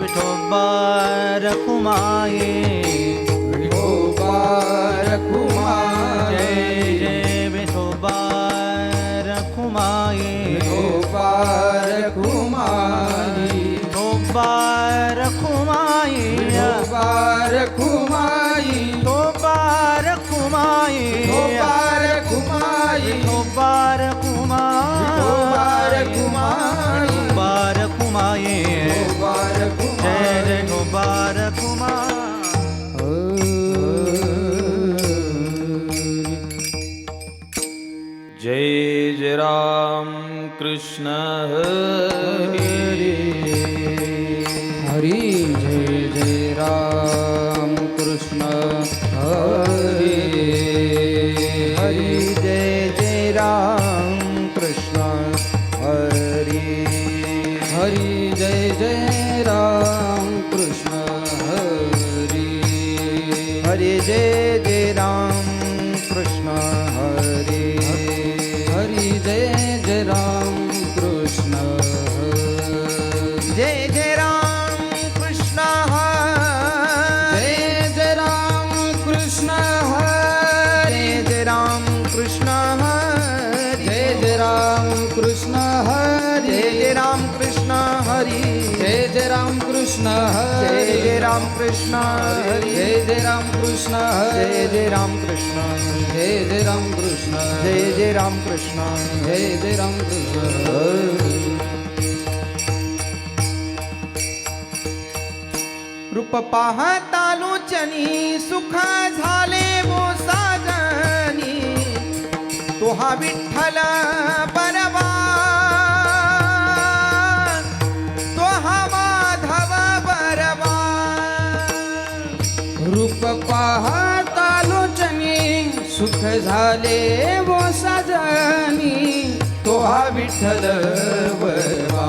विठोबा रखुमाये, विठोबा रखुमाये, जय जय विठोबा रखुमाये, विठोबा रखुमाये, विठोबा रखुमाये, विठोबा रखुमाये, विठोबा रखुमाये, विठोबा रखुमाये, विठोबा रखुमाये, विठोबा रखुमाये, विठोबा रखुमाये, विठोबा रखुमाये, जय जय विठोबा रखुमाये। जय जय राम कृष्ण हरी हरी, जय जय राम कृष्ण हरी हरी, जय जय राम कृष्ण हरी हरी, जय जय राम कृष्ण हरी हरी, जय जय राम कृष्ण हरी हरी, जय जय राम कृष्ण हरी, जय जय राम कृष्ण हरी, जय जय राम कृष्ण हरी, जय जय राम कृष्ण हरी, जय जय राम कृष्ण हरी, जय जय राम कृष्ण हरी, जय जय राम कृष्ण हरी, जय जय राम कृष्ण हरी, जय जय राम कृष्ण हरी, जय जय राम कृष्ण हरी, जय जय राम कृष्ण हरी, जय जय राम कृष्ण हरी, जय जय राम कृष्ण हरी। रूप पाहता लोचनी सुख झाले वो साजनी, तो हा विठ्ठल परवा, तो हा माधव परवा। रूप पाहता लोचनी सुख झाले वो साजनी, तो हा विठ्ठल परवा,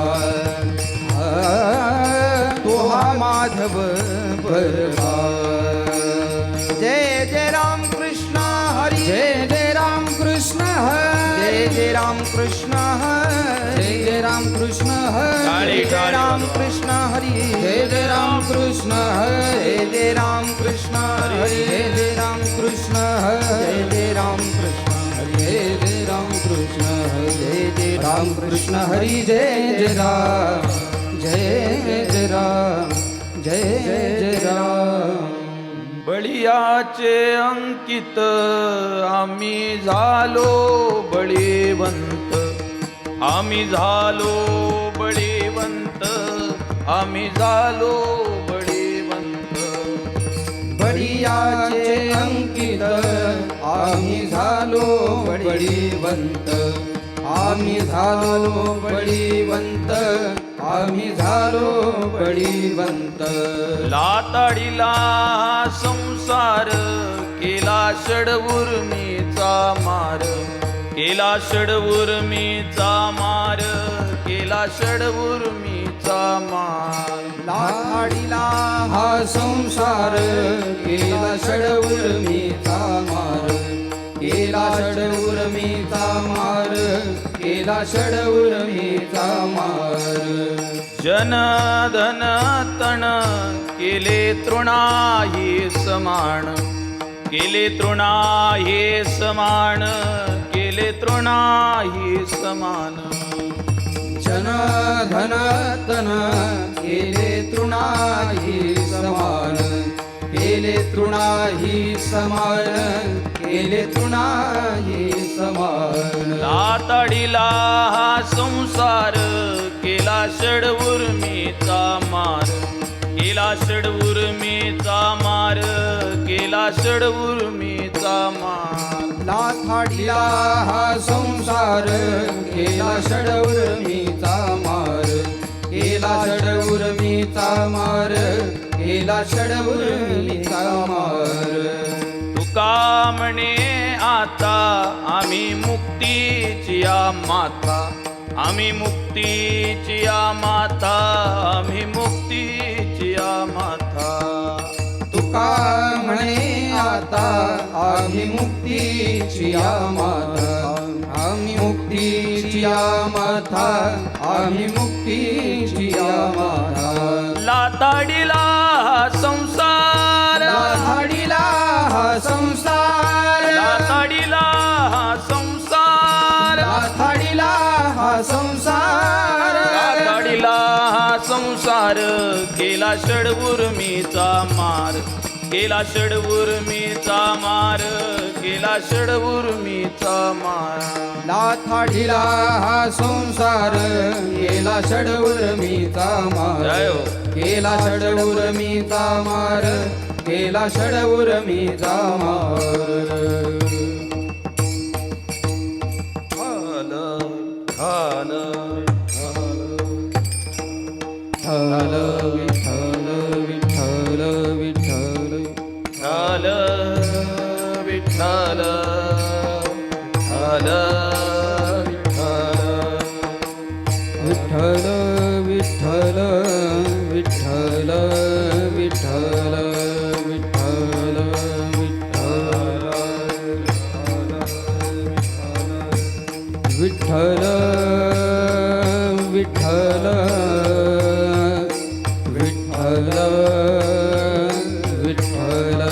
तो हा माधव परवा। जय जय राम कृष्ण हरी, जय जय राम कृष्ण हरी, जय जय राम कृष्ण हरी, जय जय राम कृष्ण हरी, जय जय राम कृष्ण हरी, जय जय राम कृष्ण हरी, जय जय राम कृष्ण हरी, जय जय राम कृष्ण हरी, जय जय राम कृष्ण हरी, जय जय राम कृष्ण हरी, जय जय राम कृष्ण हरी, जय जय राम, जय जय राम, जय जय राम। बळीयाचे अंकित आम्ही झालो बळीवंत, आम्ही झालो बळीवंत, आम्ही झालो बळीवंत। बळीयाचे अंकित आम्ही झालो बळीवंत, आम्ही झालो बळीवंत, आम्ही झालो बळीवंत। लाताडीला संसार केला षडउर्मीचा मार, केला षडउर्मीचा मार, केला षडउर्मीचा मार। लाताडीला हा संसार केला षडउर्मीचा मार, केला षडउर्मीचा मार, केला षडउर्मीचा मार। जन धन तण केले तृणाही समान, केले तृणाही समान, केले तृणाही समान। जन धन तन केले तृणाही समान, केले तृणाही समान, केले तृणाही समान। लाताडीला हा संसार केला षडउर्मीचा मार, केला षडउर्मीचा मार, केला षडउर्मीचा मार। लाथाडीला हा संसार केला षडउर्मीचा मार, केला षडउर्मीचा मार, केला षडउर्मीचा मार। तुका म्हणे आता आम्ही मुक्तीची या माता, आम्ही मुक्तीची या माता, आम्ही मुक्तीची या माता। तुका म्हणे आता आम्ही मुक्तीची या माता, आम्ही मुक्तीची या माता, आम्ही मुक्तीची या माता। लाताडीला हा संसार, लाथाडीला हा संसार, लाताडीला हा संसार, लाथाडीला हा संसार, लाताडीला हा संसार, केला षडउर्मीचा मार, केला षडउर्मीचा मार, केला षडउर्मीचा मार. लाथाडीला हा संसार, केला षडउर्मीचा मार, जय हो. केला षडउर्मीचा मार, केला षडउर्मीचा मार. हल हल हल विठ्ठल विठ्ठल विठ्ठल, हल विठ्ठल हल विठ्ठल विठ्ठल विठ्ठल विठ्ठल विठ्ठल विठ्ठल विठ्ठल विठ्ठल विठ्ठल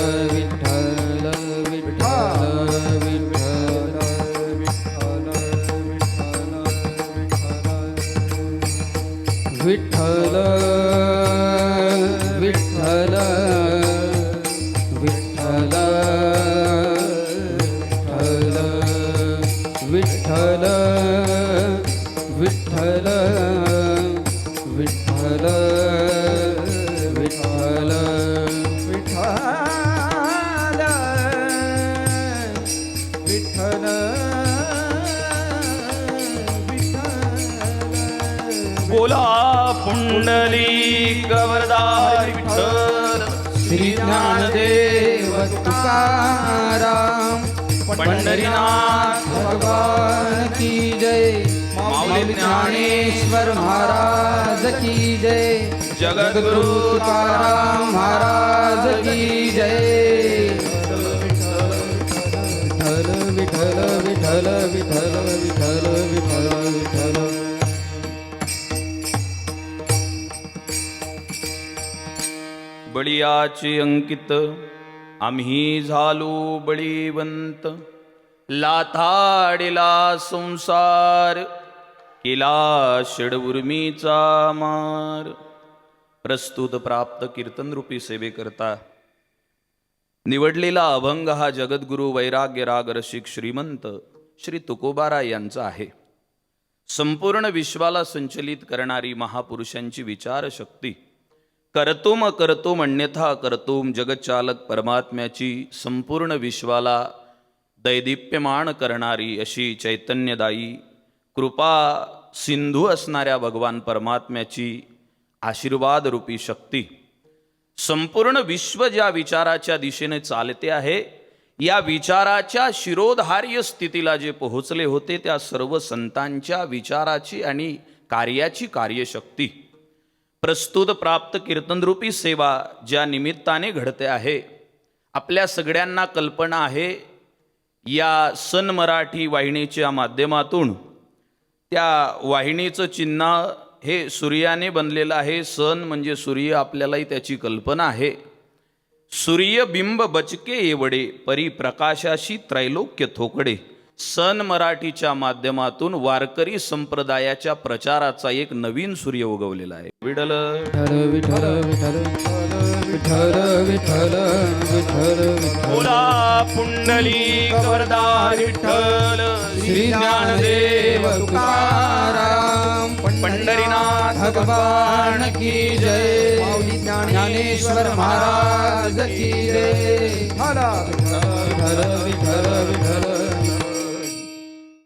विठ्ठल विठ्ठल विठ्ठल विठ्ठल विठ्ठल विठ्ठल विठ्ठल विठ्ठल विठ्ठल बोला पुंडलिक वरदारी विठ्ठल, श्री ज्ञानदेव तुकाराम पंढरीनाथ भगवान की जय, माऊली ज्ञानेश्वर महाराज की जय, जगद्गुरु तुकाराम महाराज की जय. विठ्ठल विठ्ठल विठ्ठल विठ्ठल विठ्ठल विठ्ठल. बळीयाचे अंकित आम्ही झालो बळीवंत, लाथाडीला संसार, केला षडउर्मीचा मार. प्रस्तुत प्राप्त कीर्तनरूपी सेवेकरता निवडलेला अभंग हा जगद्गुरु वैराग्य राग रसिक श्रीमंत श्री तुकोबाराय यांचा आहे. संपूर्ण विश्वाला संचलित करणारी महापुरुषांची विचारशक्ती, करतोम करतोम अन्यथा करतोम जगच्चालक परमात्म्याची संपूर्ण विश्वाला दैदिप्यमान करणारी अशी चैतन्यदायी कृपा सिंधू असणाऱ्या भगवान परमात्म्याची आशीर्वाद रूपी शक्ती, संपूर्ण विश्व ज्या विचाराच्या दिशेने चालते आहे, या विचाराच्या शिरोधार्य स्थितीला जे पोहोचले होते त्या सर्व संतांच्या विचाराची आणि कार्याची कार्यशक्ती, प्रस्तुत प्राप्त कीर्तनरूपी सेवा ज्या निमित्ताने घडते आहे, आपल्या सगळ्यांना कल्पना आहे या सन मराठी वाहिनीच्या माध्यमातून त्या वाहिनीचं चिन्ह हे सूर्याने बनलेलं आहे. सन म्हणजे सूर्य, आपल्यालाही त्याची कल्पना आहे. सूर्यबिंब बचके एवढे परी प्रकाशाशी त्रैलोक्य थोकडे. सन मराठीच्या माध्यमातून वारकरी संप्रदायाच्या प्रचाराचा एक नवीन सूर्य उगवलेला आहे. विठ्ठल विठ्ठल विठ्ठल विठ्ठल विठ्ठल विठ्ठल बोला पुंडलिक वरदार विठ्ठल, श्री ज्ञानदेव तुकाराम पंढरीनाथ भगवान की जय, माऊली ज्ञानेश्वर महाराज की जय. विठ्ठल विठ्ठल विठ्ठल.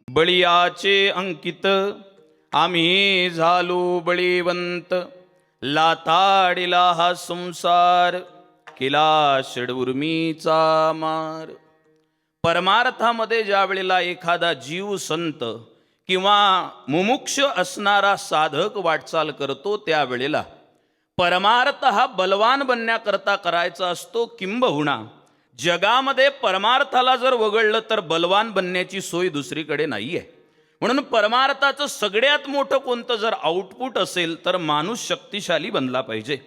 बळीयाचे अंकित आम्ही झालो बळीवंत, लाथाडीला हा संसार, केला षडउर्मीचा मार. परमार्थामध्ये ज्या वेळेला एखादा जीव संत किंवा मुमुक्ष असणारा साधक वाटचाल करतो, त्यावेळेला परमार्थ हा बलवान बनण्याकरता करायचा असतो. किंबहुना जगामध्ये परमार्थाला जर वगळलं तर बलवान बनण्याची सोय दुसरीकडे नाही आहे. म्हणून परमार्थाचं सगळ्यात मोठं कोणतं जर आउटपुट असेल तर माणूस शक्तिशाली बनला पाहिजे.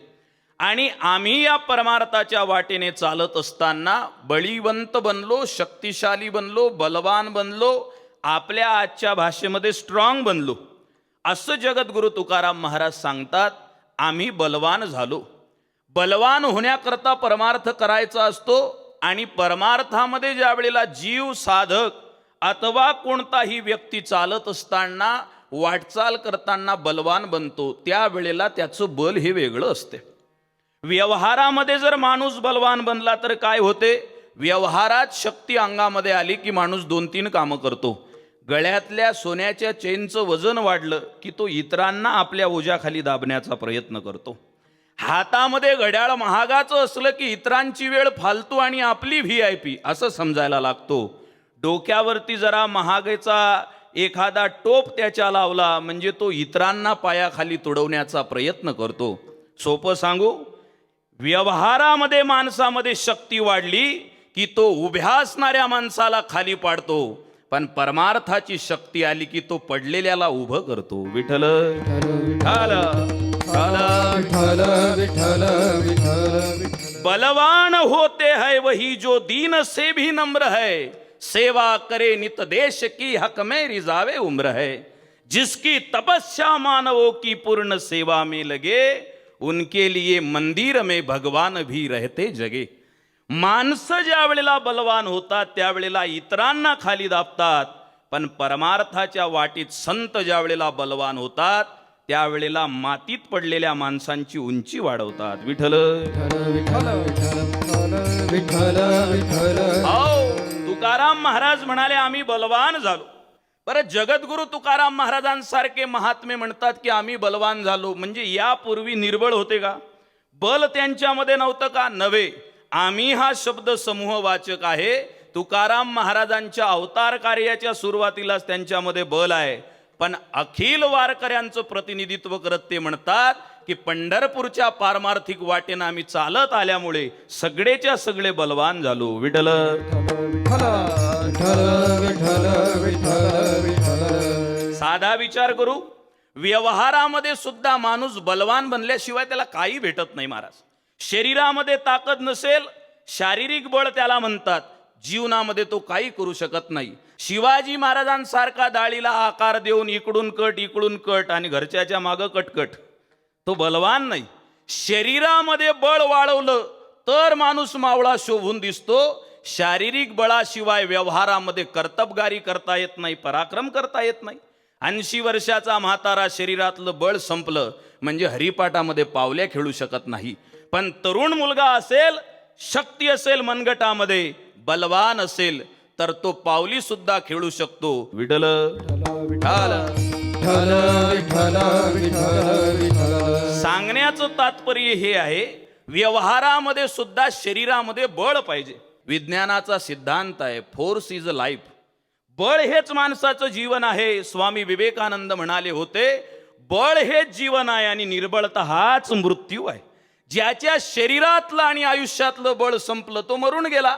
आणि आम्ही या परमार्थाच्या वाटेने चालत असताना बळीवंत बनलो, शक्तिशाली बनलो, बलवान बनलो, आपल्या आजच्या भाषेमध्ये स्ट्रॉंग बनलो, असं जगद्गुरु तुकाराम महाराज सांगतात. आम्ही बलवान झालो. बलवान होण्याकरता परमार्थ करायचा असतो आणि परमार्थामध्ये ज्या वेळेला जीव साधक अथवा कोणताही व्यक्ती चालत असताना वाटचाल करताना बलवान बनतो, त्यावेळेला त्याचं बल हे वेगळं असते. व्यवहारामध्ये जर माणूस बलवान बनला तर काय होते? व्यवहारात शक्ती अंगामध्ये आली की माणूस 2-3 कामं करतो. गळ्यातल्या सोन्याच्या चेनचं वजन वाढलं की तो इतरांना आपल्या ओझ्याखाली दाबण्याचा प्रयत्न करतो. हातामध्ये घड्याळ महागाचं असलं की इतरांची वेळ फालतू आणि आपली VIP असं समजायला लागतो. डोक्यावरती जरा महागाचा एखादा टोप त्याच्या लावला म्हणजे तो इतरांना पायाखाली तुडवण्याचा प्रयत्न करतो. सोपं सांगू, व्यवहारामध्ये माणसामध्ये शक्ती वाढली की तो उभ्या असणाऱ्या माणसाला खाली पाडतो, पण परमार्थाची शक्ती आली की तो पडलेल्याला उभं करतो. विठ्ठल विठ्ठल विठ्ठल विठ्ठल विठ्ठल. बलवान होते है वही जो दीन से भी नम्र है, सेवा करे नित देश की हक में रिजावे उम्र है. जिसकी तपस्या मानवों की पूर्ण सेवा में लगे, उनके लिए मंदिर में भगवान भी रहते जगे. माणसं ज्या वेळेला बलवान होतात त्यावेळेला इतरांना खाली दाबतात, पण परमार्थाच्या वाटेत संत ज्या वेळेला बलवान होतात त्यावेळेला मातीत पडलेल्या माणसांची उंची वाढवतात. विठ्ठल विठ्ठल विठ्ठल विठ्ठल. तुकाराम महाराज म्हणाले आम्ही बलवान झालो. परत जगद्गुरु तुकाराम महाराजांसारखे महात्मे म्हणतात की आम्ही बलवान झालो, म्हणजे यापूर्वी निर्बळ होते का? बल त्यांच्यामध्ये नव्हतं का? नव्हे. आम्ही हा शब्द समूहवाचक आहे. तुकाराम महाराजांच्या अवतार कार्याच्या सुरुवातीलाच त्यांच्यामध्ये बल आहे, पण अखिल वारकऱ्यांचं प्रतिनिधित्व करत ते म्हणतात की पंढरपूरच्या पारमार्थिक वाटेनं आम्ही चालत आल्यामुळे सगळेच्या सगळे बलवान झालो. विठ्ठल साधा विचार करू, व्यवहारामध्ये सुद्धा माणूस बलवान बनल्याशिवाय त्याला काही भेटत नाही महाराज. शरीरामध्ये ताकद नसेल, शारीरिक बळ त्याला म्हणतात, जीवनामध्ये तो काही करू शकत नाही. शिवाजी महाराजांसारखा डाळीला आकार देऊन इकडून कट आणि घरच्याच्या मागं कटकट, तो बलवान नाही. शरीरामध्ये बळ वाढवलं तर माणूस मावळा शोभून दिसतो. शारीरिक बळाशिवाय व्यवहारामध्ये कर्तबगारी करता येत नाही, पराक्रम करता येत नाही. 80 वर्षाचा म्हातारा शरीरातलं बळ संपलं म्हणजे हरिपाठामध्ये पावल्या खेळू शकत नाही. पण तरुण मुलगा असेल, शक्ती असेल मनगटामध्ये, बलवान असेल तर तो पावली सुद्धा खेळू शकतो. विठ्ठल विठ्ठल सांगण्याचं तात्पर्य हे आहे, व्यवहारामध्ये सुद्धा शरीरामध्ये बळ पाहिजे. विज्ञानाचा सिद्धांत आहे, फोर्स इज अ लाईफ. बळ हेच माणसाचं जीवन आहे. स्वामी विवेकानंद म्हणाले होते, बळ हेच जीवन आहे आणि निर्बळता हाच मृत्यू आहे. ज्याच्या शरीरातलं आणि आयुष्यातलं बळ संपलं तो मरून गेला.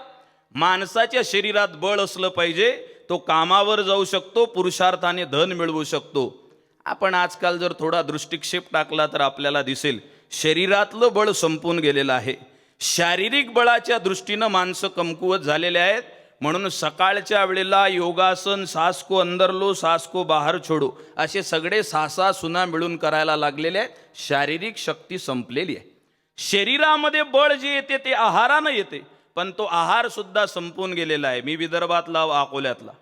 माणसाच्या शरीरात बळ असलं पाहिजे, तो कामावर जाऊ शकतो, पुरुषार्थाने धन मिळवू शकतो. आपण आजकाल जर थोडा दृष्टिक्षेप टाकला तर आपल्याला दिसेल शरीरातलं बळ संपून गेलेलं आहे. शारीरिक बळाच्या दृष्टीनं माणसं कमकुवत झालेले आहेत. म्हणून सकाळच्या वेळेला योगासन, सास को अंदर लो सास को बाहेर छोडो, असे सगळे सासा सुना मिळून करायला लागलेले आहेत. शारीरिक शक्ती संपलेली आहे. शरीरामध्ये बळ जे येते ते आहारानं येते, पण तो आहार सुद्धा संपून गेलेला आहे. मी विदर्भातला, अकोल्यातला.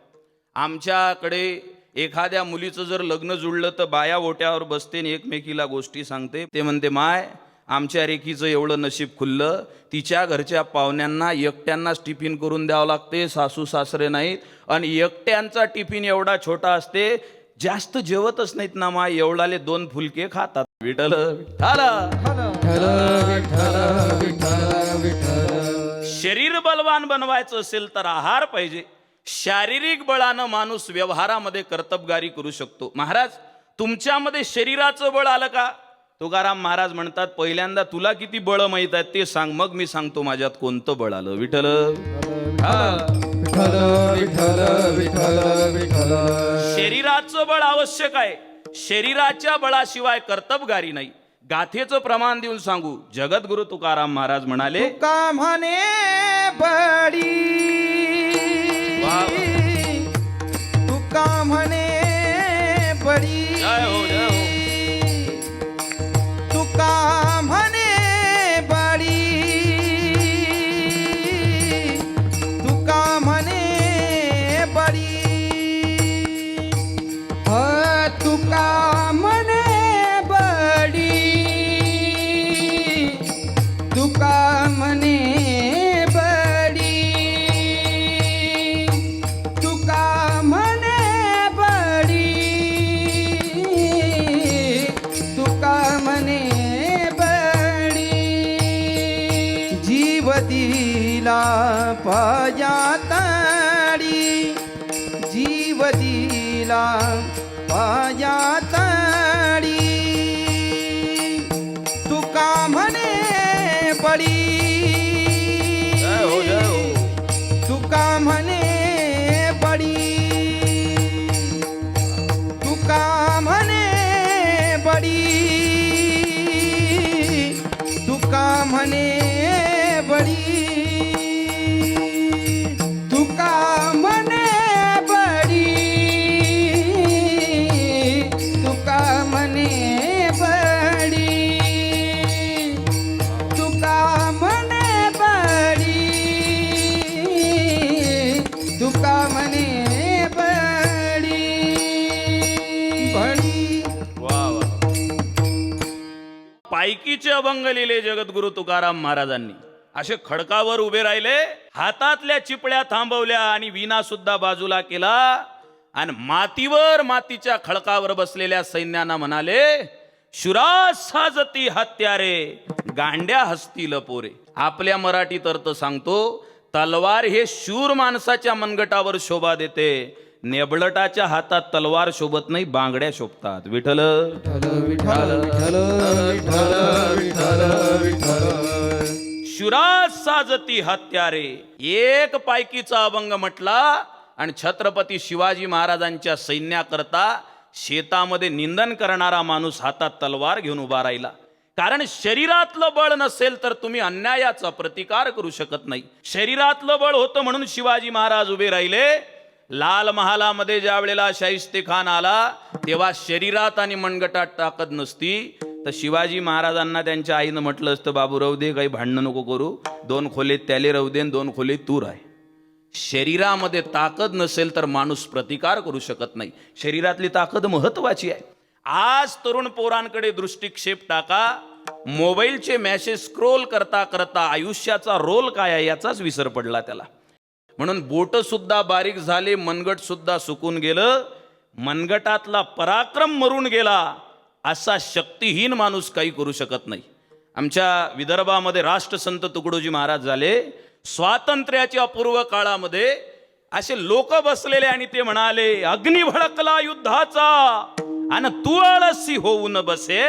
आमच्याकडे एखाद्या मुलीचं जर लग्न जुळलं तर बाया ओट्यावर बसते आणि एकमेकीला गोष्टी सांगते. ते म्हणते, माय आमच्या रेखीचं एवढं नशीब खुललं, तिच्या घरच्या पाहुण्यांना एकट्यांनाच टिफिन करून द्यावं लागते, सासू सासरे नाहीत, आणि एकट्यांचा टिफिन एवढा छोटा असते, जास्त जेवतच नाहीत ना माय, एवढाले 2 फुलके खातात. विठ्ठल शरीर बलवान बनवायचं असेल तर आहार पाहिजे. शारीरिक बळानं माणूस व्यवहारामध्ये कर्तबगारी करू शकतो. महाराज, तुमच्यामध्ये शरीराचं बळ आलं का? तुकाराम महाराज म्हणतात, पहिल्यांदा तुला किती बळ माहित आहेत ते सांग, मग मी सांगतो माझ्यात कोणतं बळ आलं. विठ्ठल शरीराचं बळ आवश्यक आहे. शरीराच्या बळाशिवाय कर्तबगारी नाही. गाथेचं प्रमाण देऊन सांगू. जगद्गुरु तुकाराम महाराज म्हणाले, तुका म्हणे बडी, वा. तुका म्हणे बडी, जय हो जय हो. तुका म्हणे बडी, तुका म्हणे बडी, तुका म्हणे बडी, तुका म्हणे बडी, तुका म्हणे बडी, तुका म्हणे बडी, जीव दिला पायातडी, जीव दिला पायातडी, तुका म्हणे बडी, जय हो जय हो. तुका म्हणे बडी, तुका म्हणे बडी, तुका म्हणे बडी, तुका म्हणे बडी, तुका म्हणे बडी, तुका म्हणे बडी, तुका म्हणे बडी, बडी. वा वा. पायकीचे अभंग लिहिले जगद्गुरु तुकाराम महाराजांनी. असे खडकावर उभे राहिले, हातातल्या चिपळ्या थांबवल्या आणि वीणा सुद्धा बाजूला केला आणि मातीवर, मातीच्या खडकावर बसलेल्या सैन्यांना म्हणाले, शुरा साजती हत्यारे, गांड्या हसतील पोरे. आपल्या मराठीत अर्थ सांगतो, तलवार हे शूर माणसाच्या मनगटावर शोभा देते, नेबलटाच्या हातात तलवार शोभत नाही, बांगड्या शोभतात. विठ्ठल विठ्ठल विठ्ठल विठ्ठल विठ्ठल विठ्ठल. शुरा साजती हत्यारे. एक पायकीचा अभंग म्हटला आणि छत्रपती शिवाजी महाराजांच्या सैन्याकरता शेतामध्ये निंदन करणारा माणूस हातात तलवार घेऊन उभा राहिला. कारण शरीरातलं बळ नसेल तर तुम्ही अन्यायाचा प्रतिकार करू शकत नाही. शरीरातलं बळ होतं म्हणून शिवाजी महाराज उभे राहिले. लाल महालामध्ये ज्या वेळेला शाहिस्ते खान आला तेव्हा शरीरात आणि मनगटात ताकद नसती, तर शिवाजी महाराजांना त्यांच्या आईनं म्हटलं असतं, बाबू राहू दे, काही भांडणं नको करू, 2 खोलीत त्याले राहू दे, 2 खोलीत तू राह. शरीरामध्ये ताकद नसेल तर माणूस प्रतिकार करू शकत नाही. शरीरातली ताकद महत्वाची आहे. आज तरुण पोरांकडे दृष्टिक्षेप टाका, मोबाईलचे मेसेज स्क्रोल करता करता आयुष्याचा रोल काय आहे याचाच विसर पडला त्याला. म्हणून बोट सुद्धा बारीक झाले, मनगट सुद्धा सुकून गेलं, मनगटातला पराक्रम मरून गेला. असा शक्तिहीन माणूस काही करू शकत नाही. आमच्या विदर्भामध्ये राष्ट्रसंत तुकडोजी महाराज झाले. स्वातंत्र्याच्या पूर्व काळामध्ये असे लोक बसलेले आणि ते म्हणाले, अग्नी भडकला युद्धाचा आणि तू आळसी होऊन बसे,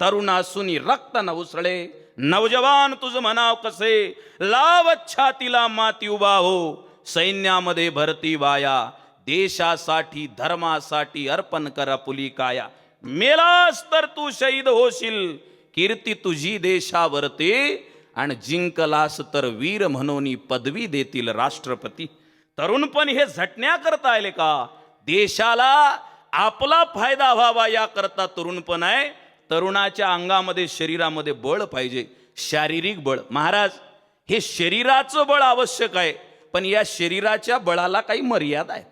तरुण असून रक्त न उसळे, नवजवान तुझ म्हणाव कसे, लावत छातीला माती उभा हो, सैन्यामध्ये भरती वाया, देशासाठी धर्मासाठी अर्पण कर पुली काया, मेलास तर तू शहीद होशील, कीर्ती तुझी देशावरती, आणि जिंकलास तर वीर म्हणून पदवी देतील राष्ट्रपती. तरुणपण हे झटण्या करता आले का? देशाला आपला फायदा व्हावा याकरता तरुणपण आहे. तरुणाच्या अंगामध्ये शरीरामध्ये बळ पाहिजे, शारीरिक बळ. महाराज, हे शरीराचं बळ आवश्यक आहे, पण या शरीराच्या बळाला काही मर्यादा आहेत.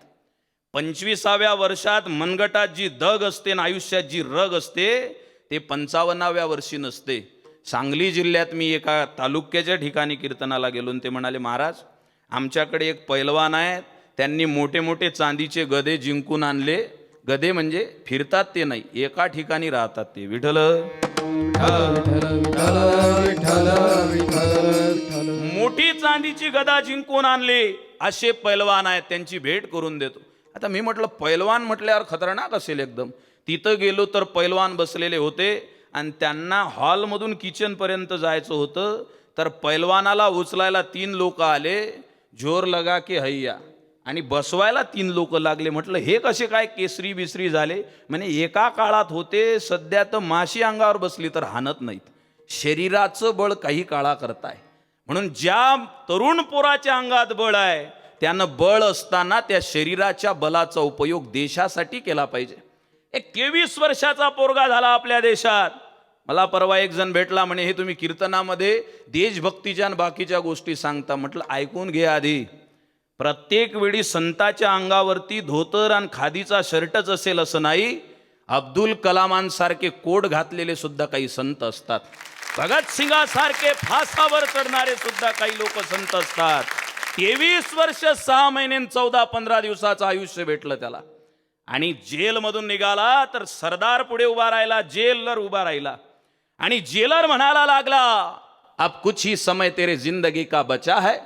25व्या वर्षात मनगटात जी दग असते ना, आयुष्यात जी रग असते, ते 55व्या वर्षी नसते. सांगली जिल्ह्यात मी एका तालुक्याच्या ठिकाणी कीर्तनाला गेलो, ते म्हणाले, महाराज आमच्याकडे एक पैलवान आहे, त्यांनी मोठे मोठे चांदीचे गदे जिंकून आणले. गदे म्हणजे फिरतात ते नाही, एका ठिकाणी राहतात ते. विठ्ठल मोठी चांदीची गदा जिंकून आणली असे पैलवान आहेत, त्यांची भेट करून देतो. आता मी म्हटलं पैलवान म्हटल्यावर खतरनाक असेल एकदम. तिथं गेलो तर पैलवान बसलेले होते आणि त्यांना हॉलमधून किचनपर्यंत जायचं होतं. तर पैलवानाला उचलायला 3 लोक आले. जोर लगा के हैया, आणि बसवायला 3 लोक लागले. म्हटलं हे कसे काय केसरी बिसरी झाले? म्हणे एका काळात होते, सध्या तर माशी अंगावर बसली तर हाणत नाहीत. शरीराचं बळ काही काळा करताय. म्हणून ज्या तरुण पोराच्या अंगात बळ आहे त्यानं बळ असताना त्या शरीराच्या बलाचा उपयोग देशासाठी केला पाहिजे. एक 23 वर्षाचा पोरगा झाला आपल्या देशात. मला परवा एक जण भेटला, म्हणे हे तुम्ही कीर्तनामध्ये देशभक्तीच्या आणि बाकीच्या गोष्टी सांगता. म्हटलं ऐकून घे आधी. प्रत्येक वेळी संताच्या अंगावरती धोतर आणि खादीचा शर्टच असेल असं नाही. अब्दुल कलामांसारखे कोट घातलेले सुद्धा काही संत असतात. भगतसिंगासारखे फासावर चढणारे सुद्धा काही लोक संत असतात. 23 वर्ष 6 महिने 14-15 दिवसाचं आयुष्य भेटलं त्याला. आणि जेलमधून निघाला तर सरदार पुढे उभा राहिला, जेलर उभा राहिला. आणि जेलर म्हणायला लागला, अब कुछ ही समय तेरे जिंदगी का बचा है,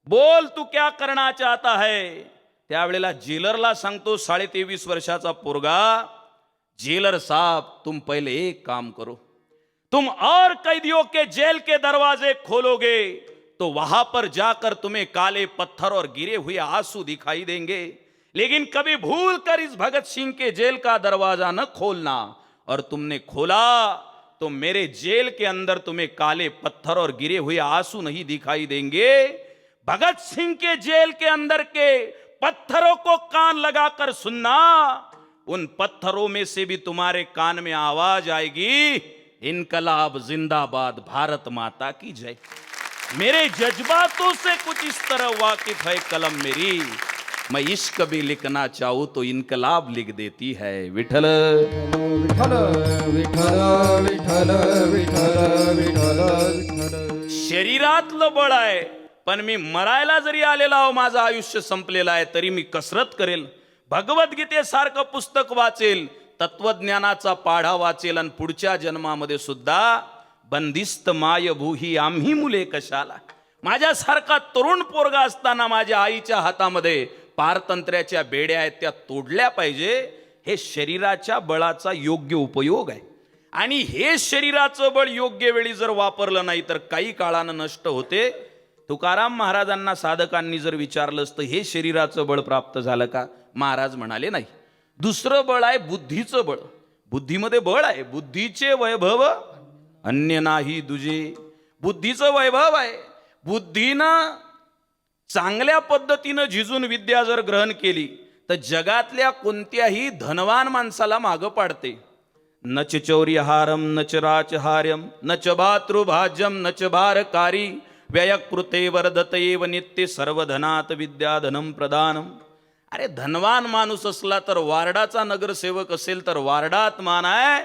बोल तू क्या करना चाहता है. त्यावेळेला जेलरला सांगतो 23.5 वर्षाचा पोरगा, जेलर साहब तुम पहले एक काम करो, तुम और कैदियों के जेल के दरवाजे खोलोगे तो वहां पर जाकर तुम्हें काले पत्थर और गिरे हुए आंसू दिखाई देंगे, लेकिन कभी भूल कर इस भगत सिंह के जेल का दरवाजा न खोलना. और तुमने खोला तो मेरे जेल के अंदर तुम्हें काले पत्थर और गिरे हुए आंसू नहीं दिखाई देंगे. भगत सिंह के जेल के अंदर के पत्थरों को कान लगाकर सुनना, उन पत्थरों में से भी तुम्हारे कान में आवाज आएगी, इनकलाब जिंदाबाद, भारत माता की जय. मेरे जज्बातों से कुछ इस तरह वाकिफ है कलम मेरी, मैं इश्क भी लिखना चाहूं तो इनकलाब लिख देती है. विठल विठ्ठल विठ्ठल विठ्ठल विठ्ठल विठ्ठल विठ्ठल. शरीरातलं बळ आहे, पण मी मरायला जरी आलेला हो, माझं आयुष्य संपलेलं आहे, तरी मी कसरत करेल, भगवद्गीतेसारखं पुस्तक वाचेल, तत्वज्ञानाचा पाढा वाचेल, आणि पुढच्या जन्मामध्ये सुद्धा बंदिस्त मायभूही आम्ही मुले कशाला. माझ्यासारखा तरुण पोरगा असताना माझ्या आईच्या हातामध्ये पारतंत्र्याच्या बेड्या आहेत, त्या तोडल्या पाहिजे. हे शरीराच्या बळाचा योग्य उपयोग आहे. आणि हे शरीराचं बळ योग्य वेळी जर वापरलं नाही तर काही काळानं नष्ट होते. तुकाराम महाराजांना साधकांनी जर विचारलं असतं हे शरीराचं बळ प्राप्त झालं का, महाराज म्हणाले नाही. दुसरं बळ आहे बुद्धीचं बळ. बुद्धीमध्ये बळ आहे. बुद्धीचे वैभव अन्य नाही दुजे. बुद्धीचं वैभव आहे. बुद्धीनं चांगल्या पद्धतीनं झिजून विद्या जर ग्रहण केली तर जगातल्या कोणत्याही धनवान माणसाला मागं पाडते. नच चौर्यहारम नच राचहार्यम नच भातृभाज्यम नच भारकारी व्ययकृते वर्धतएव नित्य सर्वधनात विद्याधनम प्रदानम. अरे धनवान माणूस असला तर वार्डाचा नगरसेवक असेल तर वार्डात मान आहे,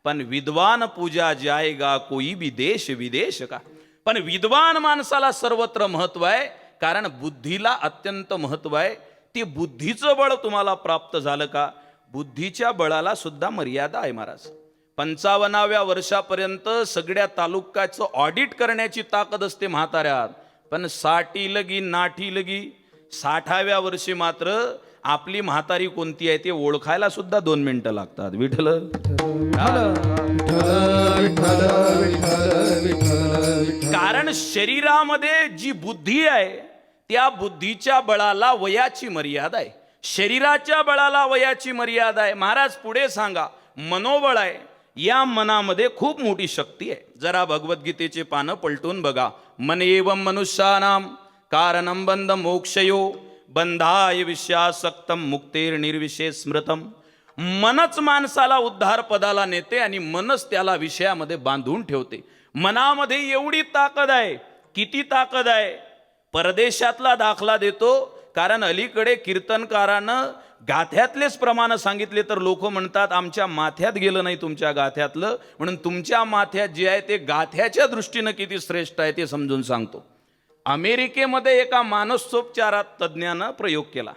पण विद्वान पूजा जाएगा कोई भी देश विदेश का. पण विद्वान माणसाला सर्वत्र महत्व आहे, कारण बुद्धीला अत्यंत महत्व आहे. ते बुद्धीचं बळ तुम्हाला प्राप्त झालं का. बुद्धीच्या बळाला सुद्धा मर्यादा आहे महाराज. 55व्या वर्षापर्यंत सगळ्या तालुक्याचं ऑडिट करण्याची ताकद असते म्हाताऱ्यात, पण 60 लगी नाठी लगी 60व्या वर्षी मात्र आपली म्हातारी कोणती आहे ते ओळखायला सुद्धा 2 मिनिटं लागतात. विठ्ठल कारण शरीरामध्ये जी बुद्धी आहे त्या बुद्धीच्या बळाला वयाची मर्यादा आहे. शरीराच्या बळाला वयाची मर्यादा आहे. महाराज पुढे सांगा मनोबळ आहे. या मनामध्ये खूप मोठी शक्ती आहे. जरा भगवद्गीतेचे पानं पलटून बघा. मन एवं मनुष्यानाम कारणम बंध मोक्षयो बंधाय विषयासक्तम मुक्तेर निर्विशेष स्मृतम. मनच माणसाला उद्धार पदाला नेते आणि मनच त्याला विषयामध्ये बांधून ठेवते. मनामध्ये एवढी ताकद आहे. किती ताकद आहे. परदेशातला दाखला देतो, कारण अलीकडे कीर्तनकारानं गाथ्यातलेच प्रमाण सांगितले तर लोक म्हणतात आमच्या माथ्यात गेलं नाही तुमच्या गाथ्यातलं, म्हणून तुमच्या माथ्यात जे आहे ते गाथ्याच्या दृष्टीनं किती श्रेष्ठ आहे ते समजून सांगतो. अमेरिकेमध्ये एका मानसोपचारात तज्ज्ञानं प्रयोग केला.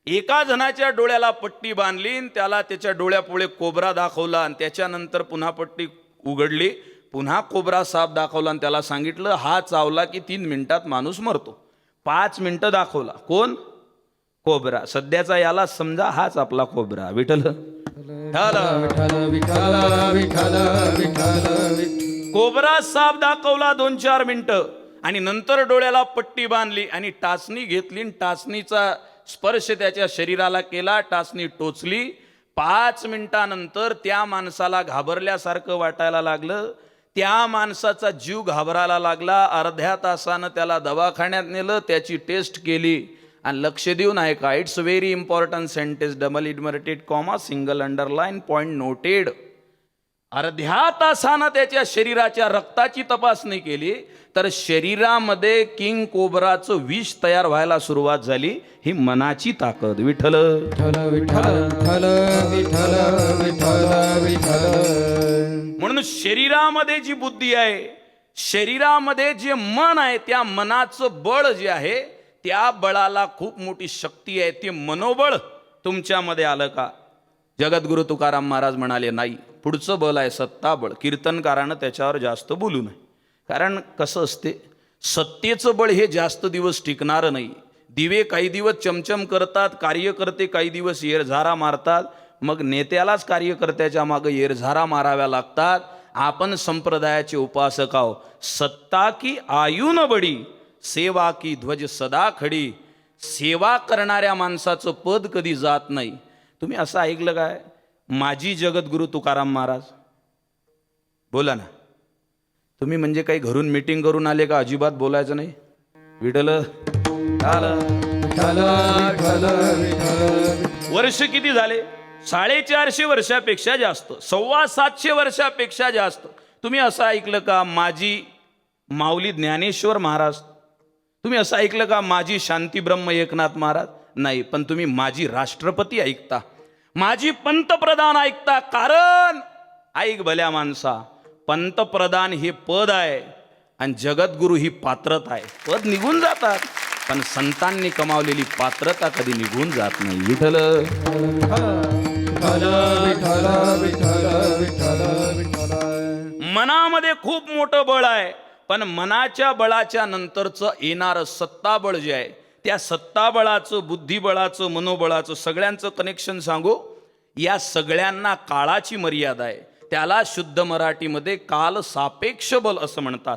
एका जणाच्या डोळ्याला पट्टी बांधली, त्याला त्याच्या डोळ्यापुढे कोबरा दाखवला, आणि त्याच्यानंतर पुन्हा पट्टी उघडली, पुन्हा कोबरा साप दाखवला, आणि त्याला सांगितलं हा चावला की 3 मिनिटात माणूस मरतो. 5 मिनिटं दाखवला. कोण? कोबरा. सध्याचा याला समजा हाच आपला कोबरा. विठ्ठल कोबरा साप दाखवला 2-4 मिनिटं, आणि नंतर डोळ्याला पट्टी बांधली आणि टाचणी घेतली, टाचणीचा स्पर्श त्याच्या शरीराला केला, टाचणी टोचली. 5 मिनिटानंतर त्या माणसाला घाबरल्यासारखं वाटायला लागलं. त्या माणसाचा जीव घाबरायला लागला. अर्ध्या तासानं त्याला दवाखान्यात नेलं, त्याची टेस्ट केली. आणि लक्ष देऊन ऐका, it's very important sentence, double inverted comma, single underline, point noted. अर्ध्या तासानं त्याच्या शरीराच्या रक्ताची तपासणी केली तर शरीरामध्ये किंग कोब्राचं विष तयार व्हायला सुरुवात झाली. ही मनाची ताकद. विठ्ठल विठ्ठल विठ्ठल विठ्ठल विठ्ठल विठ्ठल. म्हणून शरीरामध्ये जी बुद्धी आहे, शरीरामध्ये जे मन आहे, त्या मनाचं बळ जे आहे, त्या बळाला खूप मोठी शक्ती आहे. ते मनोबळ तुमच्यामध्ये आलं का? जगद्गुरु तुकाराम महाराज म्हणाले नाही, पुढचं बल आहे सत्ताबळ. कीर्तनकारानं त्याच्यावर जास्त बोलू नये. कारण कसं असते, सत्तेचं बळ हे जास्त दिवस टिकणारं नाही. दिवे काही दिवस चमचम करतात, कार्यकर्ते काही दिवस येरझारा मारतात, मग नेत्यालाच कार्यकर्त्याच्या मागे येरझारा माराव्या लागतात. आपण संप्रदायाचे उपासक आहो. सत्ता की आयु न बडी, सेवा की ध्वज सदा खडी. सेवा करणाऱ्या माणसाचं पद कधी जात नाही. तुम्ही असं ऐकलं काय, माजी जगद्गुरु तुकाराम महाराज? बोला ना. तुम्ही म्हणजे काही घरून मीटिंग करून आले का? अजिबात बोलायचं नाही. विठ्ठल वर्ष किती झाले? 450 वर्षापेक्षा जास्त, 725 वर्षापेक्षा जास्त. तुम्ही असं ऐकलं का माजी माऊली ज्ञानेश्वर महाराज? तुम्ही असं ऐकलं का माजी शांतीब्रह्म एकनाथ महाराज? नाही. पण तुम्ही माजी राष्ट्रपती ऐकता, माजी पंतप्रधान ऐकता. कारण ऐक भल्या माणसा, पंतप्रधान हे पद आहे आणि जगद्गुरु ही पात्रता आहे. पद निघून जातात, पण संतांनी कमावलेली पात्रता कधी निघून जात नाही. विठ्ठल मनामध्ये खूप मोठं बळ आहे, पण मनाच्या बळाच्या नंतरचं येणारं सत्ताबळ जे आहे, त्या सत्ताबळाचं, बुद्धिबळाचं, मनोबळाचं सगळ्यांचं कनेक्शन सांगू. या सगळ्यांना काळाची मर्यादा आहे. त्याला शुद्ध मराठीमध्ये काल सापेक्ष बल असं म्हणतात.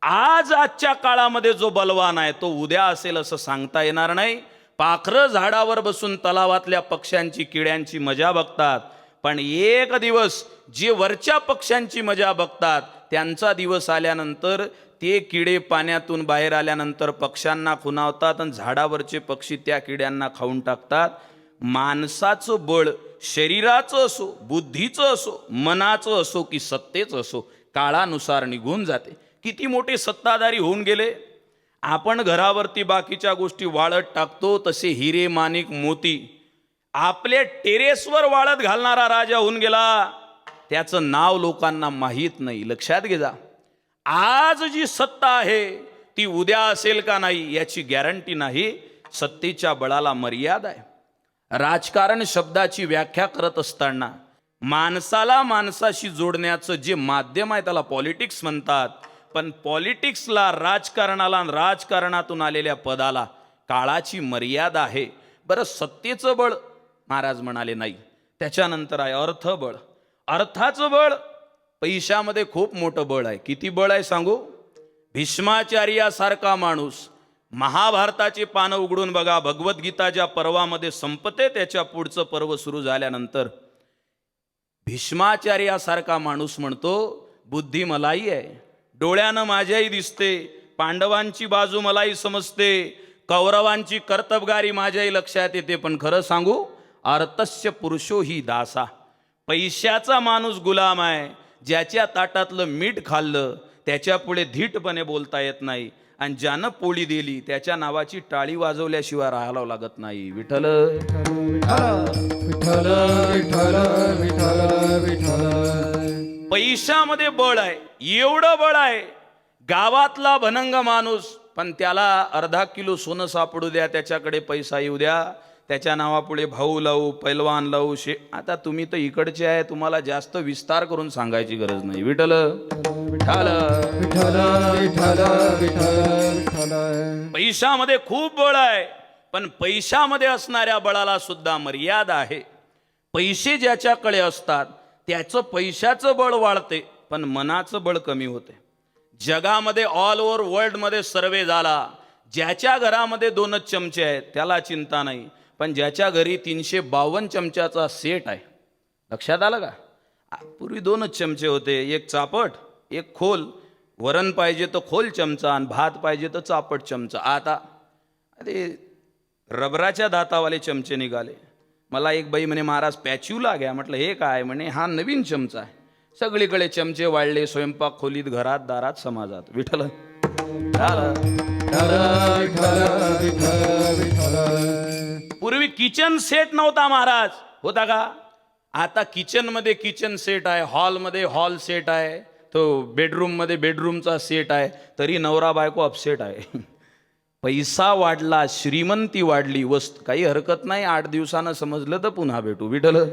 आजच्या काळामध्ये जो बलवान आहे तो उद्या असेल असं सांगता येणार नाही. पाखरं झाडावर बसून तलावातल्या पक्ष्यांची, किड्यांची मजा बघतात, पण एक दिवस जे वरच्या पक्ष्यांची मजा बघतात त्यांचा दिवस आल्यानंतर ते किडे पाण्यातून बाहेर आल्यानंतर पक्ष्यांना खुणावतात आणि झाडावरचे पक्षी त्या किड्यांना खाऊन टाकतात. माणसाचं बळ शरीराचं असो, बुद्धीचं असो, मनाचं असो की सत्तेचं असो, काळानुसार निघून जाते. किती मोठे सत्ताधारी होऊन गेले. आपण घरावरती बाकीच्या गोष्टी वाळत टाकतो, तसे हिरे माणिक मोती आपल्या टेरेसवर वाळत घालणारा राजा होऊन गेला. त्याचं नाव लोकांना माहीत नाही. लक्षात घे जा, आज जी सत्ता आहे ती उद्या असेल का नाही याची गॅरंटी नाही. सत्तेच्या बळाला मर्यादा आहे. राजकारण शब्दाची व्याख्या करत असताना माणसाला माणसाशी जोडण्याचं जे माध्यम आहे त्याला पॉलिटिक्स म्हणतात. पण पॉलिटिक्सला, राजकारणाला, राजकारणातून आलेल्या पदाला काळाची मर्यादा आहे. बरं, सत्तेचं बळ महाराज म्हणाले नाही. त्याच्यानंतर आहे अर्थबळ. अर्थाचं बळ, पैशामध्ये खूप मोठं बळ आहे. किती बळ आहे सांगू? भीष्माचार्यासारखा माणूस, महाभारताची पानं उघडून बघा, भगवद्गीता ज्या पर्वामध्ये संपते त्याच्या पुढचं पर्व सुरू झाल्यानंतर भीष्माचार्यासारखा माणूस म्हणतो, बुद्धी मलाही आहे, डोळ्यानं माझ्याही दिसते, पांडवांची बाजू मलाही समजते, कौरवांची कर्तबगारी माझ्याही लक्षात येते, पण खरं सांगू, अर्थस्य पुरुषो ही दासा. पैशाचा माणूस गुलाम आहे. ज्याच्या ताटातलं मीठ खाल्लं त्याच्या पुढे धीटपणे बोलता येत नाही, आणि ज्यानं पोळी दिली त्याच्या नावाची टाळी वाजवल्याशिवाय राहायला लागत नाही. विठ्ठल विठ्ठल विठ्ठल विठ्ठल विठ्ठल. पैशामध्ये बळ आहे. एवढं बळ आहे, गावातला भनंग माणूस, पण त्याला अर्धा किलो सोनं सापडू द्या, त्याच्याकडे पैसा येऊ द्या, त्याच्या नावापुढे भाऊ लावू, पैलवान लावू, आता तुम्ही तर इकडचे आहे, तुम्हाला जास्त विस्तार करून सांगायची गरज नाही. विठ्ठल विठ्ठल विठ्ठल विठ्ठल विठ्ठल. पैशामध्ये खूप बळ आहे, पण पैशामध्ये असणाऱ्या बळाला सुद्धा मर्यादा आहे. पैसे ज्याच्याकडे असतात त्याचं पैशाचं बळ वाढते, पण मनाचं बळ कमी होते. जगामध्ये ऑल ओव्हर वर्ल्डमध्ये सर्वे झाला, ज्याच्या घरामध्ये 2च चमचे आहेत त्याला चिंता नाही, पण ज्याच्या घरी 352 चमच्याचा सेट आहे, लक्षात आलं का? पूर्वी 2च चमचे होते, एक चापट एक खोल, वरण पाहिजे तर खोल चमचा आणि भात पाहिजे तर चापट चमचा. आता अरे रबराच्या दातावाले चमचे निघाले. मला एक बाई म्हणे महाराज पॅच्यूला घ्या. म्हटलं हे काय? म्हणे हा नवीन चमचा आहे. सगळीकडे चमचे वाढले, स्वयंपाक खोलीत, घरात, दारात, समाजात. विठ्ठल पूर्वी किचन सेट नव्हता महाराज, होता का? आता किचन मध्ये किचन सेट आहे, हॉलमध्ये हॉल सेट आहे, तो बेडरूम मध्ये बेडरूमचा सेट आहे, तरी नवरा बायको अपसेट आहे. पैसा वाढला, श्रीमंती वाढली, वस्तू काही हरकत नाही, 8 दिवसानं समजलं तर पुन्हा भेटू. विठ्ठल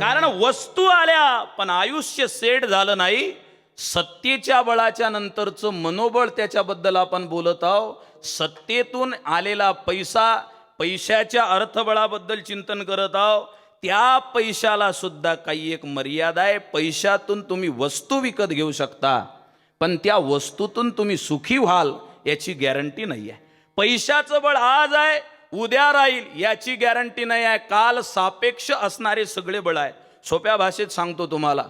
कारण वस्तू आल्या पण आयुष्य सेट झालं नाही. सत्तेच्या बळाच्या नंतरचं मनोबळ त्याच्याबद्दल आपण बोलत आहोत. सत्तेतून आलेला पैसा, पैशाच्या अर्थबळाबद्दल चिंतन करत आहोत. त्या पैशाला सुद्धा काही एक मर्यादा आहे. पैशातून तुम्ही वस्तू विकत घेऊ शकता, पण त्या वस्तूतून तुम्ही सुखी व्हाल याची गॅरंटी नाही आहे. पैशाचं बळ आज आहे, उद्या राहील याची गॅरंटी नाही आहे. काल सापेक्ष असणारे सगळे बळ आहे. सोप्या भाषेत सांगतो तुम्हाला,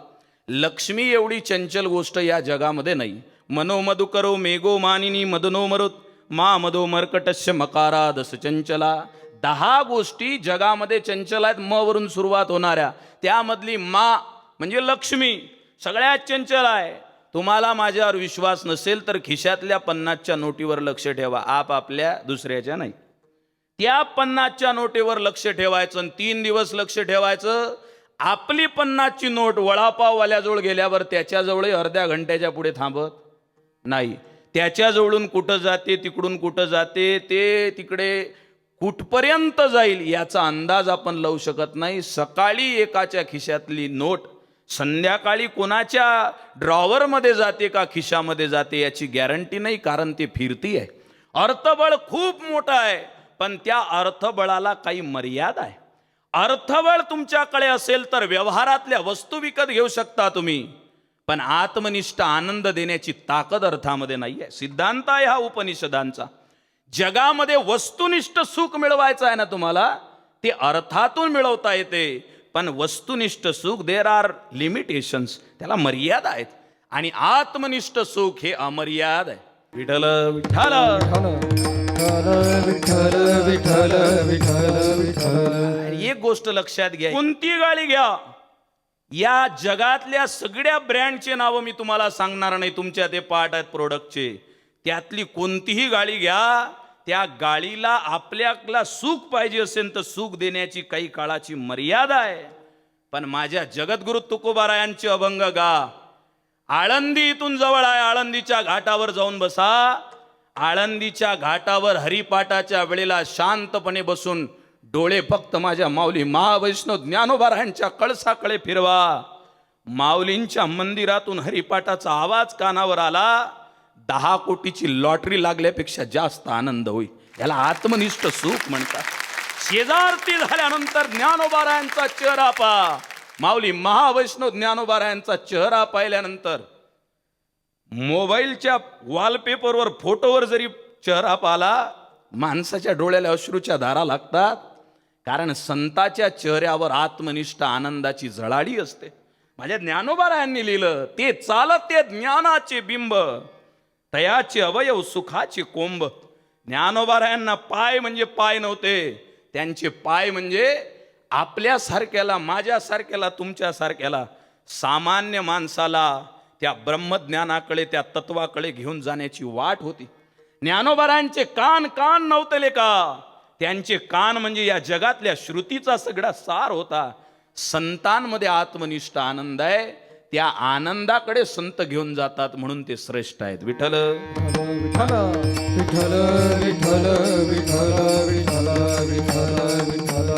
लक्ष्मी एवढी चंचल गोष्ट या जगामध्ये नाही. मनोमधु करो मेघो मानिनी मदनो मरुत मा मधो मर्कटस्य मकारादस चंचला. 10 गोष्टी जगामध्ये चंचल आहेत, म वरून सुरुवात होणाऱ्या. त्यामधली मा म्हणजे लक्ष्मी सगळ्यात चंचल आहे. तुम्हाला माझ्यावर विश्वास नसेल तर खिशातल्या 50च्या नोटीवर लक्ष ठेवा, आपल्या दुसऱ्याच्या नाही. त्या 50च्या नोटीवर लक्ष ठेवायचं आणि 3 दिवस लक्ष ठेवायचं. आपली 50ची नोट वडापाववाल्याजवळ गेल्यावर त्याच्याजवळही अर्ध्या घंट्याच्या पुढे थांबत नाही. त्याच्याजवळून कुठं जाते, तिकडून कुठं जाते, ते तिकडे कुठपर्यंत जाईल याचा अंदाज आपण लावू शकत नाही. सकाळी एकाच्या खिशातली नोट संध्याकाळी कोणाच्या ड्रॉवरमध्ये जाते का खिशामध्ये जाते याची गॅरंटी नाही, कारण ती फिरती आहे. अर्थबळ खूप मोठं आहे, पण त्या अर्थबळाला काही मर्यादा आहे. अर्थबळ तुमच्याकडे असेल तर व्यवहारातल्या वस्तू विकत घेऊ शकता तुम्ही, पण आत्मनिष्ठ आनंद देण्याची ताकद अर्थामध्ये नाही आहे. सिद्धांत आहे हा उपनिषदांचा. जगामध्ये वस्तुनिष्ठ सुख मिळवायचं आहे ना तुम्हाला, ते अर्थातून मिळवता येते, पण वस्तुनिष्ठ सुख देर आर लिमिटेशन्स, त्याला मर्यादा आहेत. आणि आत्मनिष्ठ सुख हे अमर्याद आहे. विठ्ठल विठ्ठल एक गोष्ट लक्षात घ्या, कोणती गाडी घ्या, या जगातल्या सगळ्या ब्रँडचे नावं मी तुम्हाला सांगणार नाही, तुमच्या ते पार्ट आहेत प्रोडक्टचे. त्यातली कोणतीही गाडी घ्या, त्या गाडीला आपल्याला सुख पाहिजे असेल तर सुख देण्याची काही काळाची मर्यादा आहे. पण माझ्या जगद्गुरु तुकोबारायांचे अभंग गा. आळंदी इथून जवळ आहे, आळंदीच्या घाटावर जाऊन बसा. आळंदीच्या घाटावर हरिपाठाच्या वेळेला शांतपणे बसून डोळे फक्त माझ्या माऊली महावैष्णव ज्ञानोबारायांच्या कळसाकडे फिरवा. माऊलींच्या मंदिरातून हरिपाठाचा आवाज कानावर आला, 10 कोटीची लॉटरी लागल्यापेक्षा जास्त आनंद होईल. याला आत्मनिष्ठ सुख म्हणतात. शेजारती झाल्यानंतर ज्ञानोबारायांचा चेहरा पहा. माऊली महावैष्णव ज्ञानोबारायांचा चेहरा पाहिल्यानंतर मोबाईलच्या वॉलपेपरवर फोटोवर जरी चेहरा पाहिला, माणसाच्या डोळ्याला अश्रूच्या धारा लागतात. कारण संताच्या चेहऱ्यावर आत्मनिष्ठ आनंदाची झळाळी असते. माझ्या ज्ञानोबारायांनी लिहिलं, ते चालते ज्ञानाचे बिंब, तयाचे अवयव सुखाचे कोंब. ज्ञानोबारायांना पाय म्हणजे पाय नव्हते, त्यांचे पाय म्हणजे आपल्यासारख्याला, माझ्यासारख्याला, तुमच्यासारख्याला सामान्य माणसाला त्या ब्रह्मज्ञानाकडे, त्या तत्वाकडे घेऊन जाण्याची वाट होती. ज्ञानोबारायांचे कान कान नव्हते का, त्यांचे कान म्हणजे या जगातल्या श्रुतीचा सगळा सार होता. संतांमध्ये आत्मनिष्ठ आनंद आहे, त्या आनंदाकडे संत घेऊन जातात, म्हणून ते श्रेष्ठ आहेत. विठ्ठल विठ्ठल विठ्ठल विठ्ठल विठ्ठल विठ्ठल विठ्ठल.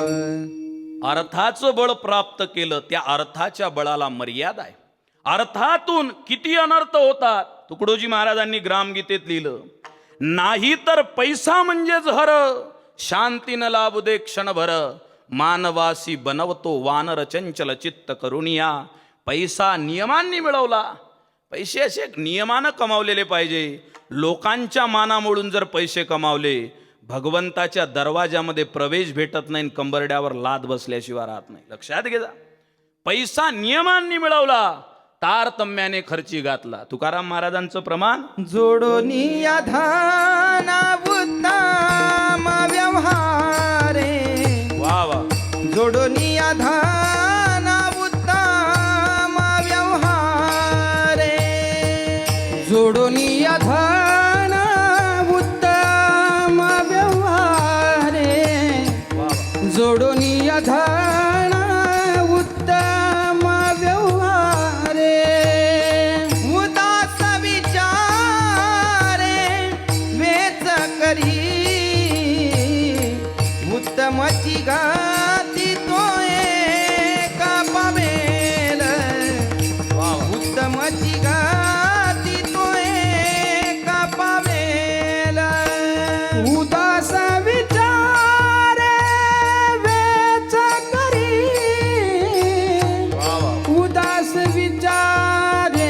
अर्थाचं बळ प्राप्त केलं, त्या अर्थाच्या बळाला मर्यादा आहे. अर्थातून किती अनर्थ होतात. तुकडोजी महाराजांनी ग्रामगीतेत लिहिलं, नाही तर पैसा म्हणजेच हर, शांतीनं लाभू दे क्षणभर, मानवासी बनवतो वानर चंचल चित्त करुणिया. पैसा नियमांनी मिळवला, पैसे असे नियमानं कमावलेले पाहिजे. लोकांच्या मानामोडून जर पैसे कमावले, भगवंताच्या दरवाजामध्ये प्रवेश भेटत नाही, कंबरड्यावर लाद बसल्याशिवाय राहत नाही. लक्षात घे. पैसा नियमांनी मिळवला, तारतम्याने खर्ची घातला. तुकाराम महाराजांचं प्रमाण, जोडोनी आधाना उत्तम व्यवहारे. वा वा. जोडोनी आधाना उत्तम व्यवहारे. जोडोनी आधाना उत्तम व्यवहारे. जोडोनी आधाना उत्तम व्यवहारे. उदास विचारे वेच करी उत्तमची गाती तो एका पावेल. उत्तमची गाती तो एका पावेल. उदास विचारे वेच करी. उदास विचारे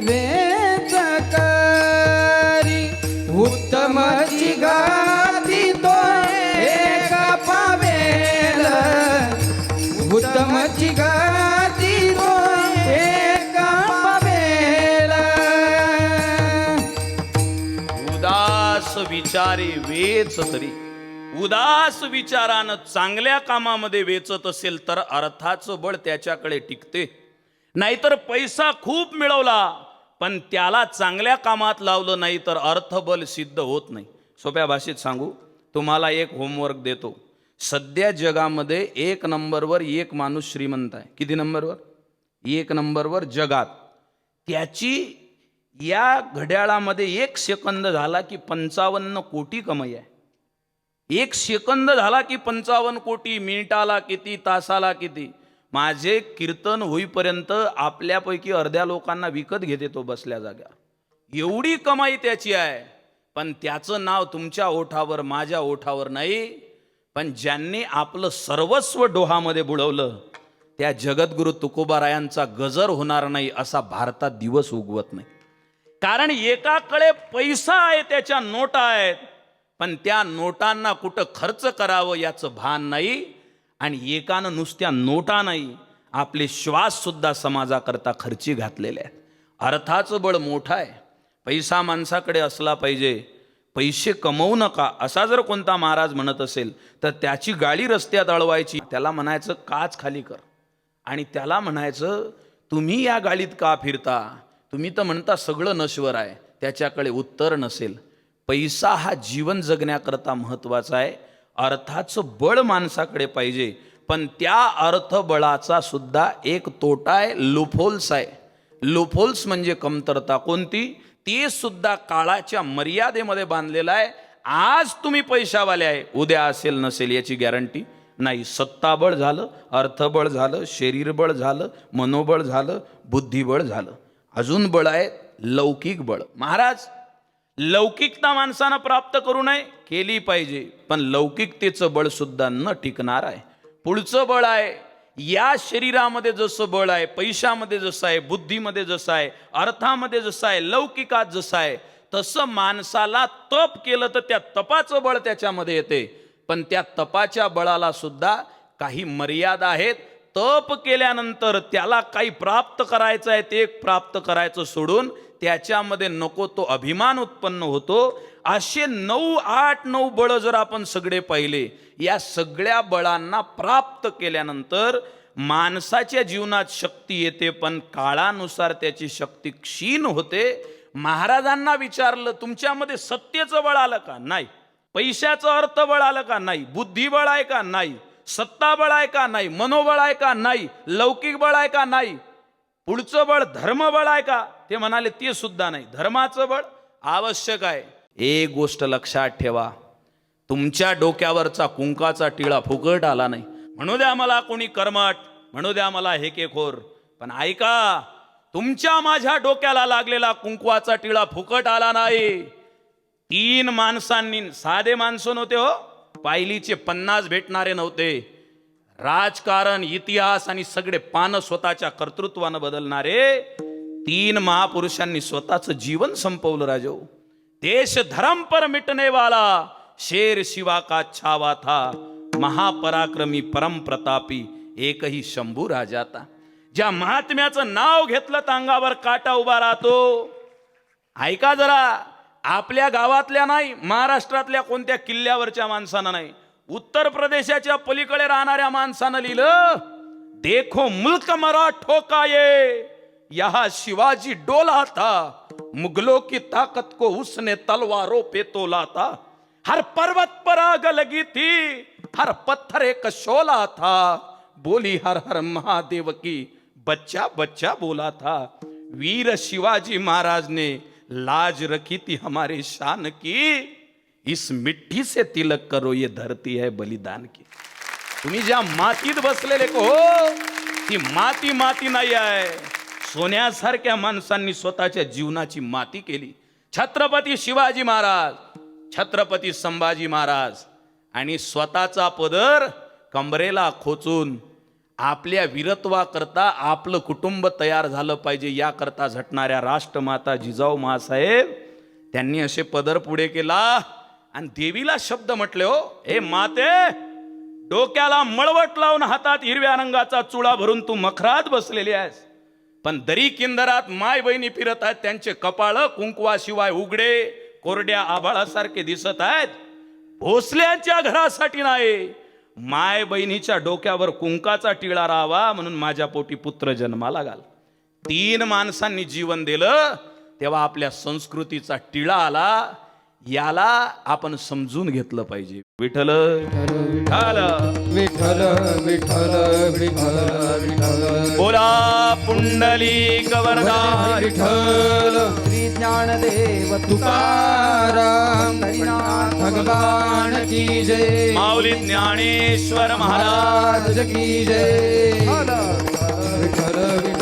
वेच करी. उत्तमची गाती तो एका पावेल. उत्तमची गाती तो एका पावेल. उदास विचारे वेच तरी. उदास विचारानं चांगल्या कामामध्ये वेचत असेल तर अर्थाचं बळ त्याच्याकडे टिकते. नाहीतर पैसा खूप मिळवला पण त्याला चांगल्या कामात लावलं नाही तर अर्थबल सिद्ध होत नाही. सोप्या भाषेत सांगू, तुम्हाला एक होमवर्क देतो. सध्या जगामध्ये 1 नंबरवर एक माणूस श्रीमंत आहे. किती नंबरवर? 1 नंबरवर जगात. त्याची या घड्याळामध्ये 1 सेकंद झाला की 55 कोटी कमाई आहे. 1 सेकंद झाला की 55 कोटी. मिनिटाला किती, तासाला किती. माझे कीर्तन होईपर्यंत आपल्यापैकी अर्ध्या लोकांना विकत घेते तो बसल्या जाग्यावर. एवढी कमाई त्याची आहे. पण त्याचं नाव तुमच्या ओठावर, माझ्या ओठावर नाही. पण ज्यांनी आपलं सर्वस्व डोहामध्ये बुडवलं त्या जगद्गुरु तुकोबारायांचा गजर होणार नाही असा भारतात दिवस उगवत नाही. कारण एकाकडे पैसा आहे, त्याच्या नोटा आहेत, पण त्या नोटांना कुठं खर्च करावं याचं भान नाही. आणि एकानं नुसत्या नोटा नाही, आपले श्वास सुद्धा समाजाकरता खर्ची घातलेले आहेत. अर्थाचं बळ मोठं आहे. पैसा माणसाकडे असला पाहिजे. पैसे कमवू नका असा जर कोणता महाराज म्हणत असेल तर त्याची गाडी रस्त्यात अडवायची. त्याला म्हणायचं काच खाली कर. आणि त्याला म्हणायचं तुम्ही या गाडीत का फिरता? तुम्ही तर म्हणता सगळं नश्वर आहे. त्याच्याकडे उत्तर नसेल. पैसा हा जीवन जगण्याकरता महत्त्वाचा आहे. अर्थाचं बळ माणसाकडे पाहिजे. पण त्या अर्थबळाचा सुद्धा एक तोटा आहे, लूपहोल्स आहे. लूपहोल्स म्हणजे कमतरता. कोणती? ते सुद्धा काळाच्या मर्यादेमध्ये बांधलेलं आहे. आज तुम्ही पैशावाले आहे, उद्या असेल नसेल याची गॅरंटी नाही. सत्ताबळ झालं, अर्थबळ झालं, शरीरबळ झालं, मनोबळ झालं, बुद्धिबळ झालं. अजून बळ आहे लौकिक बळ. महाराज, लौकिकता माणसानं प्राप्त करू नये, केली पाहिजे. पण लौकिकतेचं बळ सुद्धा न टिकणार आहे. पुढचं बळ आहे या शरीरामध्ये जसं बळ आहे, पैशामध्ये जसं आहे, बुद्धीमध्ये जसं आहे, अर्थामध्ये जसं आहे, लौकिकात जसं आहे, तसं माणसाला तप केलं तर त्या तपाचं बळ त्याच्यामध्ये येते. पण त्या तपाच्या बळाला सुद्धा काही मर्यादा आहेत. तप केल्यानंतर त्याला काही प्राप्त करायचं आहे ते प्राप्त करायचं सोडून त्याच्यामध्ये नको तो अभिमान उत्पन्न होतो. असे 9, 8, 9 बळ जर आपण सगळे पाहिले, या सगळ्या बळांना प्राप्त केल्यानंतर माणसाच्या जीवनात शक्ती येते. पण काळानुसार त्याची शक्ती क्षीण होते. महाराजांना विचारलं तुमच्यामध्ये सत्तेचं बळ आलं का? नाही. पैशाचं अर्थबळ आलं का? नाही. बुद्धिबळ आहे का? नाही. सत्ताबळ आहे का? नाही. मनोबळ आहे का? नाही. लौकिक बळ आहे का? नाही. पुढचं बळ धर्मबळ आहे का? ते म्हणाले ते सुद्धा नाही. धर्माचं बळ आवश्यक आहे. एक गोष्ट लक्षात ठेवा, तुमच्या डोक्यावरचा कुंकाचा टिळा फुकट आला नाही. म्हणू द्या मला कोणी कर्मठ, म्हणू द्या मला हेकेखोर, पण ऐका, तुमच्या माझ्या डोक्याला लागलेला कुंकवाचा टिळा फुकट आला नाही. 3 माणसांनी, साधे माणसं नव्हते हो, पायलीचे 50 भेटणारे नव्हते. राजकारण, इतिहास आणि सगळे पानं स्वतःच्या कर्तृत्वानं बदलणारे तीन महापुरुषांनी स्वतःचं जीवन संपवलं राजो. देश धर्म पर मिटने वाला शेर शिवा का छावा था, महापराक्रमी परम प्रतापी एकही शंभू राजा था. ज्या महात्म्याचं नाव घेतलं तर अंगावर काटा उभा राहतो. ऐका जरा, आपल्या गावातल्या नाही, महाराष्ट्रातल्या कोणत्या किल्ल्यावरच्या माणसानं नाही, उत्तर प्रदेशाच्या पलीकडे राहणाऱ्या माणसानं लिहिलं, देखो मुल्क मराठों का ये, यहां शिवाजी डोला था, मुगलों की ताकत को उसने तलवारों पे तोला था, हर पर्वत पर आग लगी थी, हर पत्थर एक शोला था, बोली हर हर महादेव की, बच्चा बच्चा बोला था. वीर शिवाजी महाराज ने लाज रखी थी हमारे शान की, इस मिट्टी से तिलक करो, ये धरती है बलिदान की. तुम्ही ज्या मातीत बसलेले को ती माती माती नाही आहे. सोन्यासारख्या माणसांनी स्वतःच्या जीवनाची माती केली. छत्रपती शिवाजी महाराज, छत्रपती संभाजी महाराज, आणि स्वतःचा पदर कंबरेला खोचून आपल्या वीरत्वाकरता आपलं कुटुंब तयार झालं पाहिजे याकरता झटणाऱ्या राष्ट्रमाता जिजाऊ मासाहेब, त्यांनी असे पदर पुढे केला आणि देवीला शब्द म्हटले, हो हे माते, डोक्याला मळवट लावून हातात हिरव्या रंगाचा चुडा भरून तू मखरात बसलेली आहेस, पण दरी किंदरात माय बहिणी फिरत आहेत, त्यांचे कपाळ कुंकवाशिवाय उघडे कोरड्या आभाळासारखे दिसत आहेत. भोसल्यांच्या घरासाठी नाही, माय बहिणीच्या डोक्यावर कुंकाचा टिळा राहावा म्हणून माझ्या पोटी पुत्र जन्माला घाल. तीन माणसांनी जीवन दिलं तेव्हा आपल्या संस्कृतीचा टिळा आला. याला आपण समजून घेतलं पाहिजे. विठ्ठल विठ्ठल विठ्ठल विठ्ठल विठ्ठल विठ्ठल, बोला पुंडलिक वरदा विठ्ठल. श्री ज्ञानदेव तुकाराम हरिनाथ भगवान की जय, माऊली ज्ञानेश्वर महाराज की जय. विठ्ठल विठ्ठल